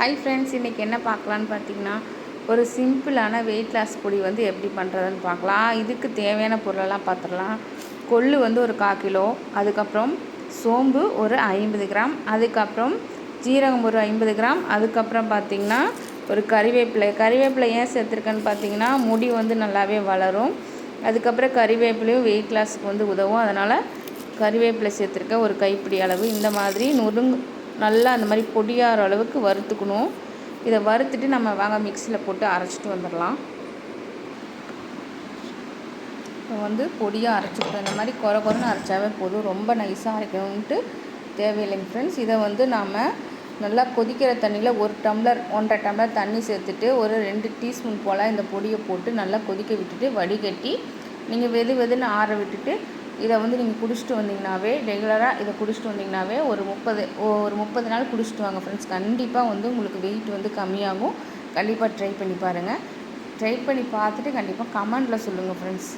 Hi friends, இன்றைக்கி என்ன பார்க்கலான்னு பார்த்தீங்கன்னா, ஒரு சிம்பிளான வெயிட் லாஸ் பொடி வந்து எப்படி பண்ணுறதுன்னு பார்க்கலாம். இதுக்கு தேவையான பொருளெல்லாம் பார்த்துடலாம். கொள்ளு வந்து ஒரு 1/4 கிலோ, அதுக்கப்புறம் சோம்பு ஒரு 50 கிராம், அதுக்கப்புறம் ஜீரகம் ஒரு 50 கிராம், அதுக்கப்புறம் பார்த்திங்கன்னா ஒரு கறிவேப்பிலை ஏன் சேர்த்துருக்கேன்னு பார்த்தீங்கன்னா, முடி வந்து நல்லாவே வளரும். அதுக்கப்புறம் கறிவேப்பிலையும் வெயிட் லாஸுக்கு வந்து உதவும். அதனால் கறிவேப்பிலை சேர்த்துருக்கேன் ஒரு கைப்பிடி அளவு. இந்த மாதிரி நல்லா அந்த மாதிரி பொடியாகிற அளவுக்கு வறுத்துக்கணும். இதை வறுத்துட்டு நம்ம வாங்க மிக்சியில் போட்டு அரைச்சிட்டு வந்துடலாம். இப்போ வந்து பொடியாக அரைச்சிக்கிட்டோம். இந்த மாதிரி குறைன்னு அரைச்சாவே போதும், ரொம்ப நைஸாக அரைக்கணுன்ட்டு தேவையில்லைங்க ஃப்ரெண்ட்ஸ். இதை வந்து நாம் நல்லா கொதிக்கிற தண்ணியில் 1 டம்ளர் 1.5 டம்ளர் தண்ணி சேர்த்துட்டு ஒரு 2 டீஸ்பூன் போல் இந்த பொடியை போட்டு நல்லா கொதிக்க விட்டுட்டு வடிகட்டி நீங்கள் வெதுன்னு ஆற விட்டுட்டு இதை வந்து நீங்கள் குடிச்சிட்டு வந்தீங்கன்னாவே, ரெகுலராக இதை குடிச்சிட்டு வந்தீங்கன்னாவே ஒரு 30 நாள் குடிச்சிட்டு வாங்க ஃப்ரெண்ட்ஸ். கண்டிப்பாக வந்து உங்களுக்கு வெயிட் வந்து கம்மியாகும். கண்டிப்பாக ட்ரை பண்ணி பாருங்கள். ட்ரை பண்ணி பார்த்துட்டு கண்டிப்பாக கமெண்டில் சொல்லுங்கள் ஃப்ரெண்ட்ஸ்.